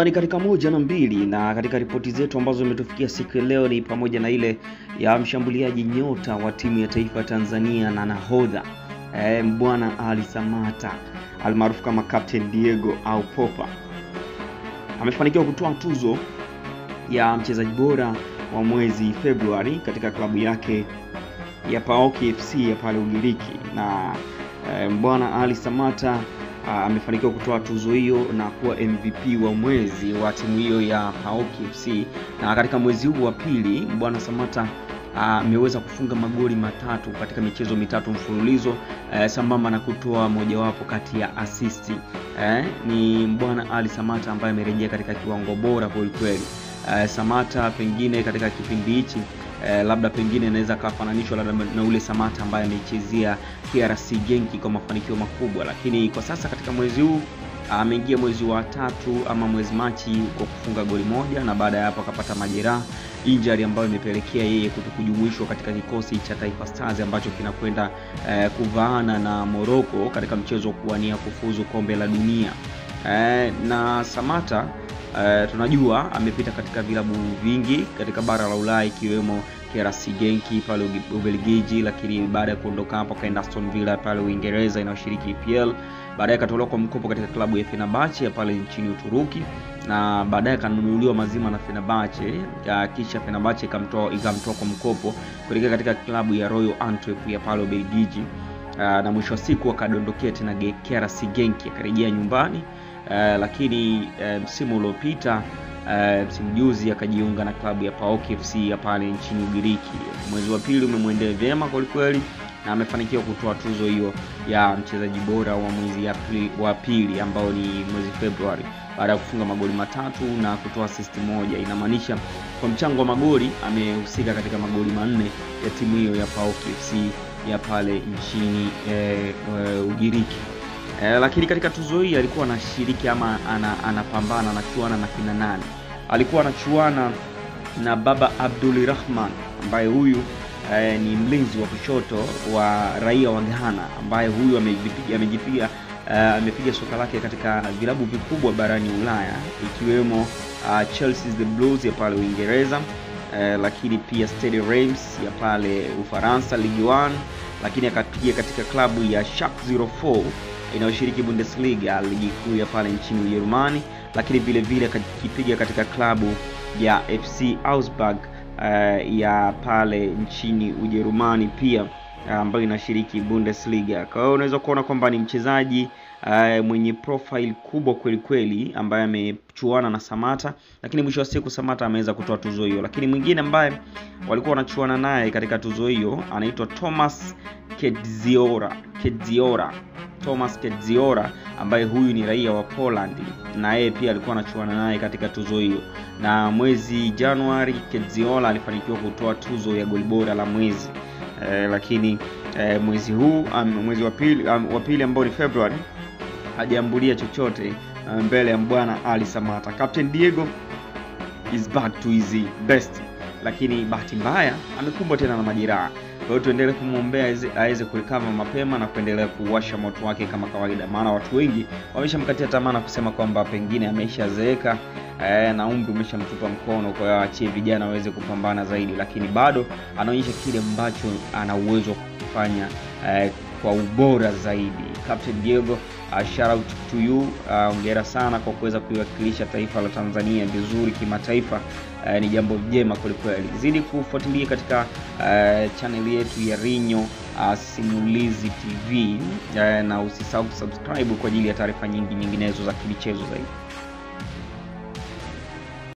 Ni katika moja na mbili, na katika ripoti zetu ambazo imetufikia siku ya leo ni pamoja na ile ya mshambuliaji nyota wa timu ya taifa Tanzania na nahodha Bwana Ali Samata almaarufu kama Captain Diego au Popa amefanikiwa kutoa tuzo ya mchezaji bora wa mwezi Februari katika klabu yake ya PAOK FC ya pale Ugiriki. Na Bwana Ali Samata amefanikiwa kutoa tuzo hiyo na kuwa MVP wa mwezi wa timu hiyo ya PAOK FC. Na katika mwezi huu wa pili Bwana Samata ameweza kufunga magoli matatu katika michezo mitatu mfululizo, sambamba na kutoa mojawapo kati ya assist. Ni Bwana Ali Samata ambaye amerejea katika kiwango bora kwa kweli. Samata pengine katika kipindi hichi labda pengine anaweza kufananishwa na ule Samata ambaye amechezea KRC Genk kwa mafanikio makubwa, lakini kwa sasa katika mwezi huu ameingia mwezi wa tatu ama mwezi Machi kwa kufunga goli moja, na baada ya hapo akapata majeraha, injury ambayo imepelekea yeye kutokujumuishwa katika kikosi cha Taifa Stars ambacho kinakwenda kuvaana na Morocco katika mchezo wa kuwania kufuzu kombe la dunia. Na Samata tunajua amepita katika vilabu vingi katika bara la Ulaya ikiwemo KRC Genk pale Ubelgiji, lakini baada ya kuondoka hapo kaenda Aston Villa pale Uingereza inayoshiriki EPL. Baadaye akatolewa kwa mkopo katika klabu ya Fenerbahce ya pale nchini Uturuki, na baadaye kanunuliwa mazima na Fenerbahce, kisha Fenerbahce ikamtoa kwa mkopo kuelekea katika klabu ya Royal Antwerp ya pale Ubelgiji, na mwisho wa siku akadondokea tena KRC Genk akarejea nyumbani. Lakini msimu uliopita msimu juzi akajiunga na klabu ya PAOK FC ya pale nchini Ugiriki. Mwezi wa pili umemwendea vyema kwa kweli na amefanikiwa kutoa tuzo hiyo ya mchezaji bora wa mwezi wa pili ambao ni mwezi Februari baada ya kufunga magoli matatu na kutoa assist moja. Inamaanisha kwa mchango wa magoli amehusika katika magoli 4 ya timu hiyo ya PAOK FC ya pale nchini Ugiriki. Lakini katika tuzo hii alikuwa anashiriki ama anapambana na chuana na kina nani? Alikuwa anachuana na Baba Abdulrahman ambaye huyu ni mlinzi wa kushoto wa raia wa Ghana, ambaye huyu amepiga soka lake katika vilabu vikubwa barani Ulaya ikiwemo Chelsea the Blues ya pale Uingereza, lakini pia Stade Reims ya pale Ufaransa Ligue 1, lakini akapiga katika klabu ya Schalke 04 inayoshiriki Bundesliga ligi kuu ya pale nchini Ujerumani, lakini vile vile akakipiga katika klabu ya FC Augsburg ya pale nchini Ujerumani pia ambayo inashiriki Bundesliga. Kwa hiyo unaweza kuona kwamba ni mchezaji mwenye profile kubwa kweli kweli ambaye amechuana na Samata, lakini mwisho wa siku Samata ameweza kutoa tuzo hiyo. Lakini mwingine ambaye walikuwa wanachuana naye katika tuzo hiyo anaitwa Thomas Kedziora ambaye huyu ni raia wa Poland, na yeye pia alikuwa anachuana naye katika tuzo hiyo. Na mwezi Januari Kedziora alifanikiwa kutoa tuzo ya goli bora la mwezi. Lakini mwezi huu mwezi wa pili ambao ni February hajaambulia chochote mbele ya Bwana Ali Samata. Captain Diego is back to his best, lakini bahati mbaya amekumbwa tena na majeraha. Kwa hiyo tuendelee kumwombea aweze kurecover mapema na kuendelea kuwasha moto wake kama kawaida, maana watu wengi wameshamkatia tamaa na kusema kwamba pengine ameshazeeka na umri umeshamtupa mkono, kwa hiyo achie vijana waweze kupambana zaidi, lakini bado anaonyesha kile ambacho ana uwezo kufanya kwa ubora zaidi. Captain Diego, shout out to you. Hongera sana kwa kuweza kuiwakilisha taifa la Tanzania vizuri kimataifa. Ni jambo jema kweli. Zidi kufuatilia katika channel yetu ya Rinyo Simulizi TV, na usisahau subscribe kwa ajili ya taarifa nyinginezo za kimichezo zaidi.